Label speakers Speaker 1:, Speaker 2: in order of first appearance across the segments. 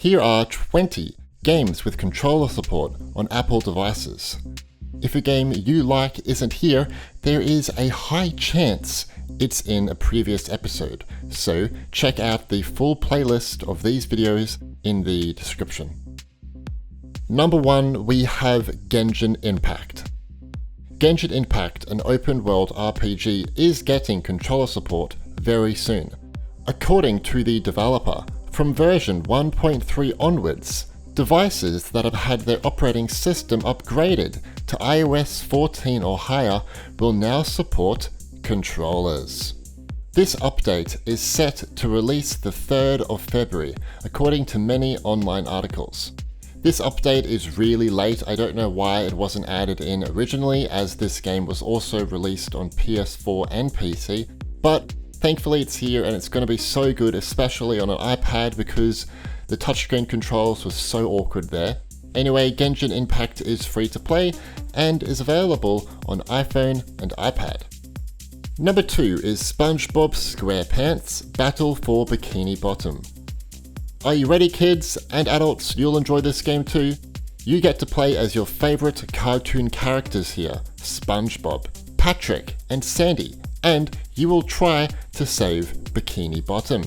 Speaker 1: Here are 20 games with controller support on Apple devices. If a game you like isn't here, there is a high chance it's in a previous episode, so check out the full playlist of these videos in the description. Number 1, we have Genshin Impact. Genshin Impact, an open world RPG, is getting controller support very soon. According to the developer, from version 1.3 onwards, devices that have had their operating system upgraded to iOS 14 or higher will now support controllers. This update is set to release the 3rd of February, according to many online articles. This update is really late. I don't know why it wasn't added in originally, as this game was also released on PS4 and PC, but thankfully it's here and it's going to be so good, especially on an iPad, because the touchscreen controls was so awkward there. Anyway, Genshin Impact is free to play and is available on iPhone and iPad. Number 2 is SpongeBob SquarePants Battle for Bikini Bottom. Are you ready, kids and adults? You'll enjoy this game too. You get to play as your favorite cartoon characters here, SpongeBob, Patrick and Sandy, and you will try to save Bikini Bottom.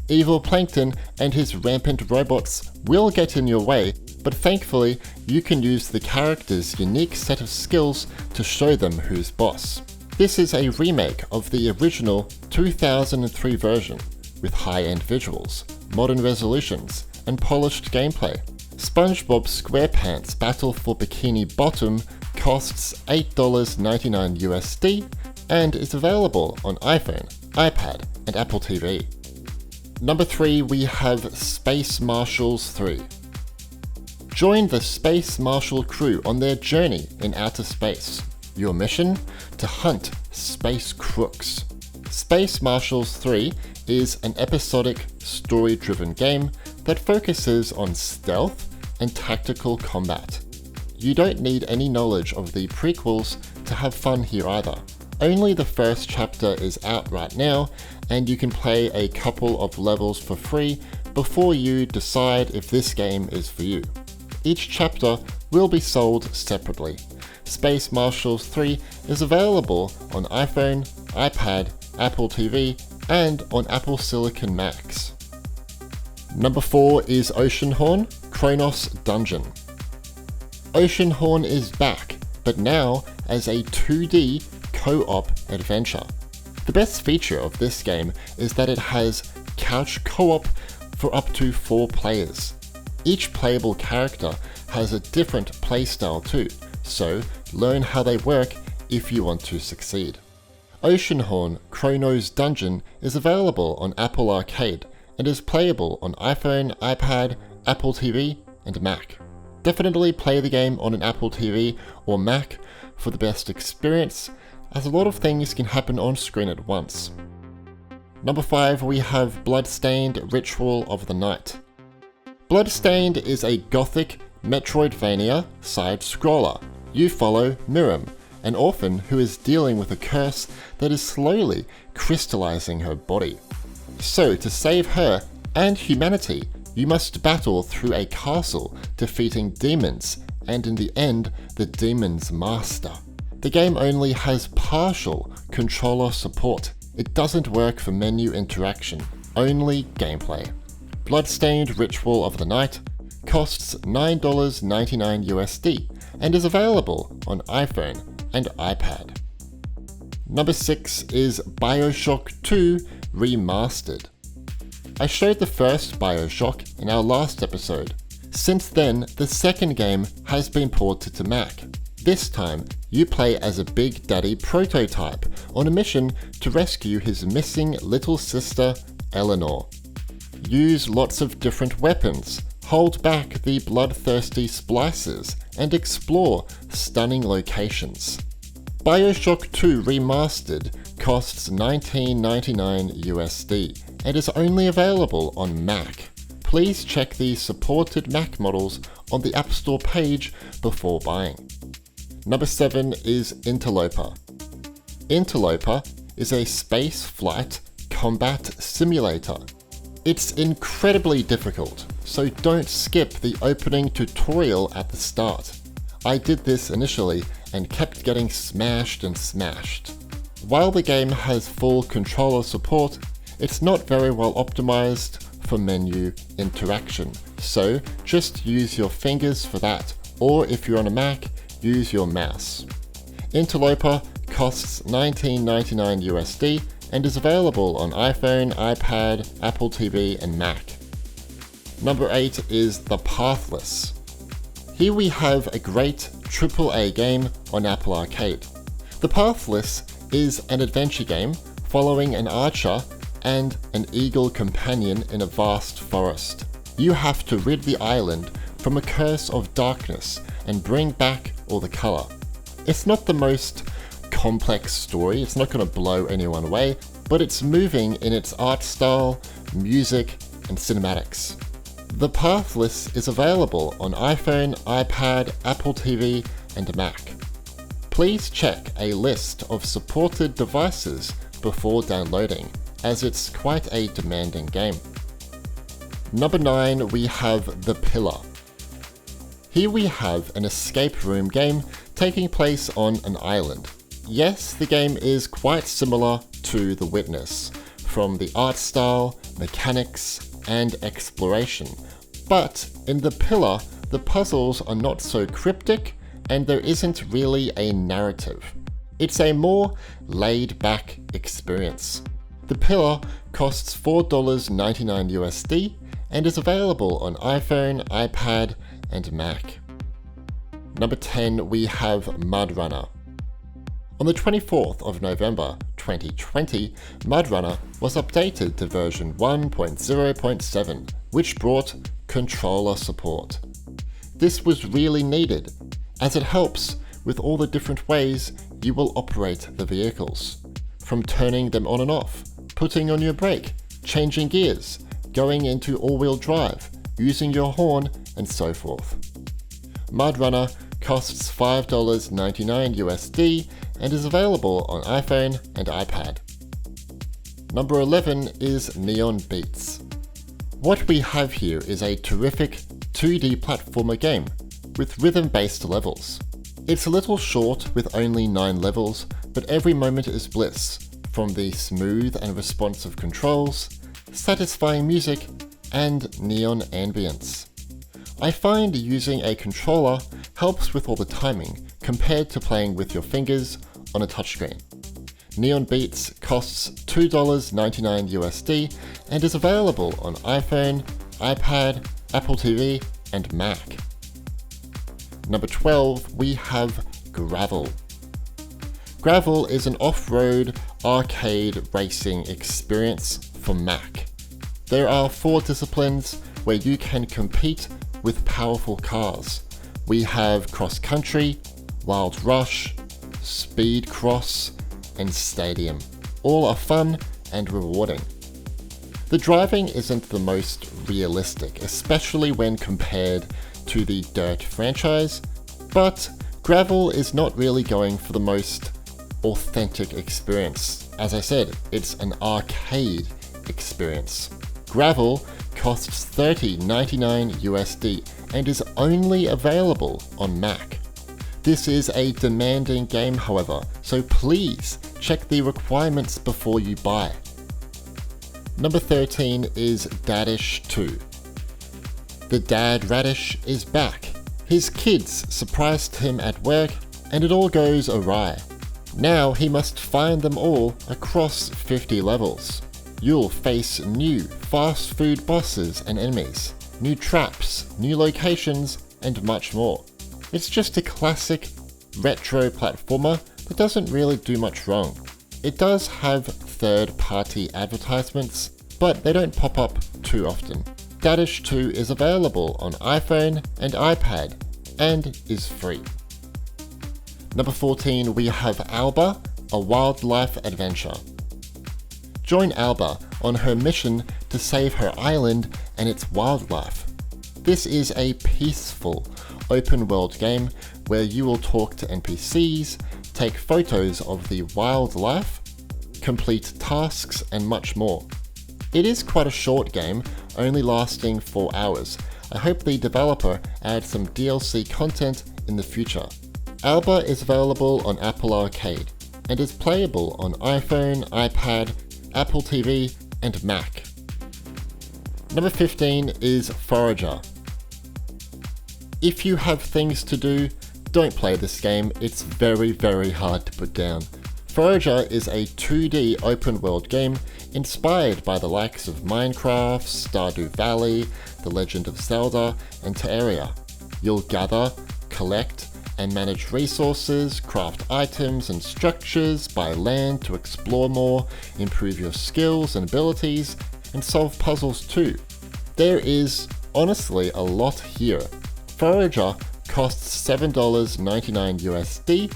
Speaker 1: Evil Plankton and his rampant robots will get in your way, but thankfully you can use the character's unique set of skills to show them who's boss. This is a remake of the original 2003 version, with high-end visuals, modern resolutions, and polished gameplay. SpongeBob SquarePants Battle for Bikini Bottom costs $8.99 USD and is available on iPhone, iPad, and Apple TV. Number 3, we have Space Marshals 3. Join the Space Marshal crew on their journey in outer space. Your mission? To hunt space crooks. Space Marshals 3 is an episodic, story-driven game that focuses on stealth and tactical combat. You don't need any knowledge of the prequels to have fun here either. Only the first chapter is out right now, and you can play a couple of levels for free before you decide if this game is for you. Each chapter will be sold separately. Space Marshals 3 is available on iPhone, iPad, Apple TV, and on Apple Silicon Macs. Number 4 is Oceanhorn Chronos Dungeon. Oceanhorn is back, but now as a 2D co-op adventure. The best feature of this game is that it has couch co-op for up to 4 players. Each playable character has a different playstyle too, so learn how they work if you want to succeed. Oceanhorn Chronos Dungeon is available on Apple Arcade and is playable on iPhone, iPad, Apple TV, and Mac. Definitely play the game on an Apple TV or Mac for the best experience, as a lot of things can happen on screen at once. Number 5, we have Bloodstained Ritual of the Night. Bloodstained is a gothic Metroidvania side-scroller. You follow Miriam, an orphan who is dealing with a curse that is slowly crystallizing her body. So to save her and humanity, you must battle through a castle, defeating demons, and in the end, the demon's master. The game only has partial controller support. It doesn't work for menu interaction, only gameplay. Bloodstained Ritual of the Night costs $9.99 USD and is available on iPhone and iPad. Number 6 is Bioshock 2 Remastered. I showed the first Bioshock in our last episode. Since then, the second game has been ported to Mac. This time, you play as a Big Daddy prototype on a mission to rescue his missing little sister, Eleanor. Use lots of different weapons, hold back the bloodthirsty splicers, and explore stunning locations. Bioshock 2 Remastered costs $19.99 USD and is only available on Mac. Please check the supported Mac models on the App Store page before buying. Number 7 is Interloper. Interloper is a space flight combat simulator. It's incredibly difficult, so don't skip the opening tutorial at the start. I did this initially and kept getting smashed and smashed. While the game has full controller support, it's not very well optimized for menu interaction, so just use your fingers for that, or if you're on a Mac, use your mouse. Interloper costs $19.99 USD and is available on iPhone, iPad, Apple TV and Mac. Number 8 is the Pathless. Here we have a great AAA game on Apple Arcade. The Pathless is an adventure game following an archer and an eagle companion in a vast forest. You have to rid the island from a curse of darkness and bring back all the color. It's not the most complex story, it's not going to blow anyone away, but it's moving in its art style, music, and cinematics. The Pathless is available on iPhone, iPad, Apple TV, and Mac. Please check a list of supported devices before downloading, as it's quite a demanding game. Number 9, we have The Pillar. Here we have an escape room game taking place on an island. Yes, the game is quite similar to The Witness, from the art style, mechanics, and exploration. But in The Pillar, the puzzles are not so cryptic, and there isn't really a narrative. It's a more laid-back experience. The Pillar costs $4.99 USD and is available on iPhone, iPad, and Mac. Number 10, we have Mudrunner. On the 24th of November 2020, Mudrunner was updated to version 1.0.7, which brought controller support. This was really needed, as it helps with all the different ways you will operate the vehicles, from turning them on and off, putting on your brake, changing gears, going into all-wheel drive, using your horn, and so forth. Mudrunner costs $5.99 USD and is available on iPhone and iPad. Number 11 is Neon Beats. What we have here is a terrific 2D platformer game with rhythm-based levels. It's a little short with only 9 levels, but every moment is bliss, from the smooth and responsive controls, satisfying music, and neon ambience. I find using a controller helps with all the timing compared to playing with your fingers on a touchscreen. Neon Beats costs $2.99 USD and is available on iPhone, iPad, Apple TV, and Mac. Number 12, we have Gravel. Gravel is an off-road arcade racing experience for Mac. There are 4 disciplines where you can compete with powerful cars. We have Cross Country, Wild Rush, Speed Cross, and Stadium. All are fun and rewarding. The driving isn't the most realistic, especially when compared to the Dirt franchise, but Gravel is not really going for the most authentic experience. As I said, it's an arcade experience. Gravel costs $30.99 USD and is only available on Mac. This is a demanding game, however, so please check the requirements before you buy. Number 13 is Dadish 2. The dad Radish is back. His kids surprised him at work and it all goes awry. Now he must find them all across 50 levels. You'll face new fast food bosses and enemies, new traps, new locations, and much more. It's just a classic retro platformer that doesn't really do much wrong. It does have third-party advertisements, but they don't pop up too often. Dadish 2 is available on iPhone and iPad and is free. Number 14, we have Alba, a wildlife adventure. Join Alba on her mission to save her island and its wildlife. This is a peaceful, open-world game where you will talk to NPCs, take photos of the wildlife, complete tasks, and much more. It is quite a short game, only lasting 4 hours, I hope the developer adds some DLC content in the future. Alba is available on Apple Arcade and is playable on iPhone, iPad, Apple TV, and Mac. Number 15 is Forager. If you have things to do, don't play this game, it's very hard to put down. Forager is a 2D open world game inspired by the likes of Minecraft, Stardew Valley, The Legend of Zelda, and Terraria. You'll gather, collect, and manage resources, craft items and structures, buy land to explore more, improve your skills and abilities, and solve puzzles too. There is honestly a lot here. Forager costs $7.99 USD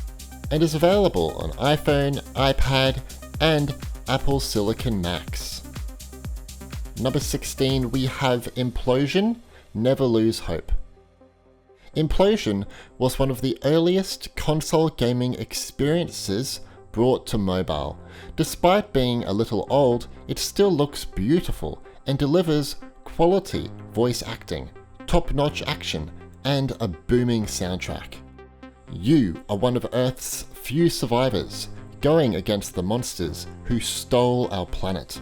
Speaker 1: and is available on iPhone, iPad, and Apple Silicon Macs. Number 16, we have Implosion, Never Lose Hope. Implosion was one of the earliest console gaming experiences brought to mobile. Despite being a little old, it still looks beautiful and delivers quality voice acting, top-notch action, and a booming soundtrack. You are one of Earth's few survivors, going against the monsters who stole our planet.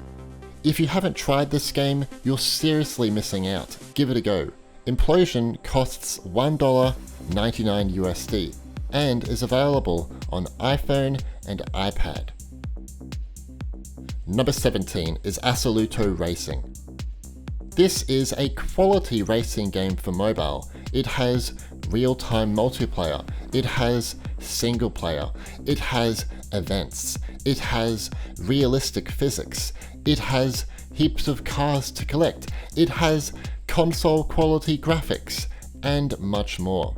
Speaker 1: If you haven't tried this game, you're seriously missing out. Give it a go. Implosion costs $1.99 USD and is available on iPhone and iPad. Number 17 is Assoluto Racing. This is a quality racing game for mobile. It has real-time multiplayer, it has single player, it has events, it has realistic physics, it has heaps of cars to collect, it has console quality graphics, and much more.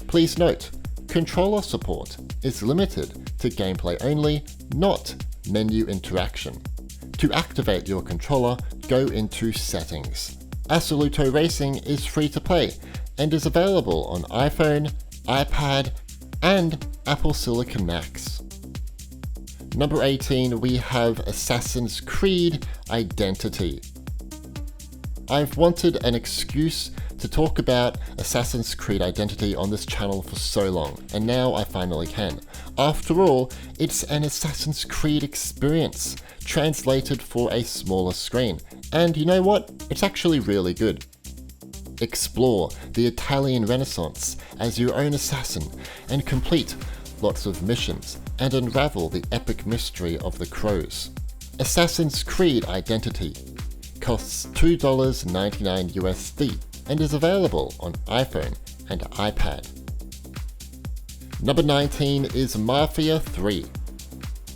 Speaker 1: Please note, controller support is limited to gameplay only, not menu interaction. To activate your controller, go into Settings. Assoluto Racing is free to play and is available on iPhone, iPad, and Apple Silicon Macs. Number 18, we have Assassin's Creed Identity. I've wanted an excuse to talk about Assassin's Creed Identity on this channel for so long, and now I finally can. After all, it's an Assassin's Creed experience, translated for a smaller screen. And you know what? It's actually really good. Explore the Italian Renaissance as your own assassin, and complete lots of missions, and unravel the epic mystery of the crows. Assassin's Creed Identity costs $2.99 USD and is available on iPhone and iPad. Number 19 is Mafia III.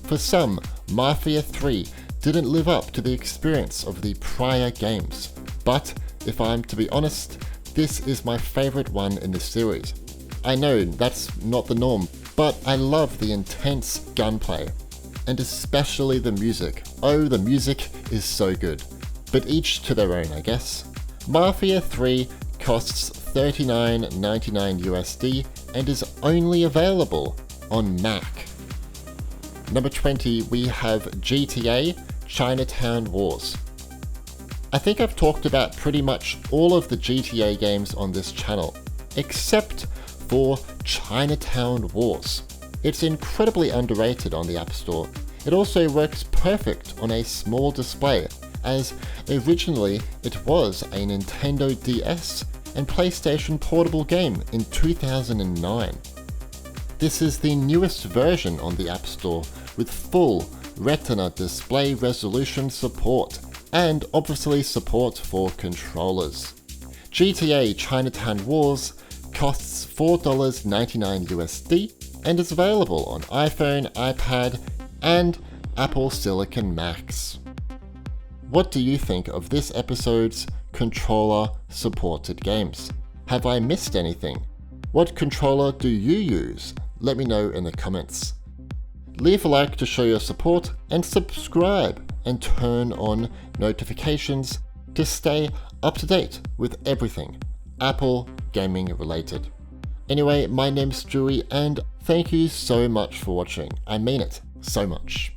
Speaker 1: For some, Mafia III didn't live up to the experience of the prior games, but if I'm to be honest, this is my favourite one in the series. I know that's not the norm, but I love the intense gunplay, and especially the music. Oh, the music is so good. But each to their own, I guess. Mafia 3 costs $39.99 USD and is only available on Mac. Number 20, we have GTA Chinatown Wars. I think I've talked about pretty much all of the GTA games on this channel, except for Chinatown Wars. It's incredibly underrated on the App Store. It also works perfect on a small display, as originally it was a Nintendo DS and PlayStation portable game in 2009. This is the newest version on the App Store with full Retina display resolution support, and obviously support for controllers. GTA Chinatown Wars costs $4.99 USD and is available on iPhone, iPad, and Apple Silicon Macs. What do you think of this episode's controller-supported games? Have I missed anything? What controller do you use? Let me know in the comments. Leave a like to show your support, and subscribe and turn on notifications to stay up to date with everything Apple gaming related. Anyway, my name's Stewie, and thank you so much for watching. I mean it so much.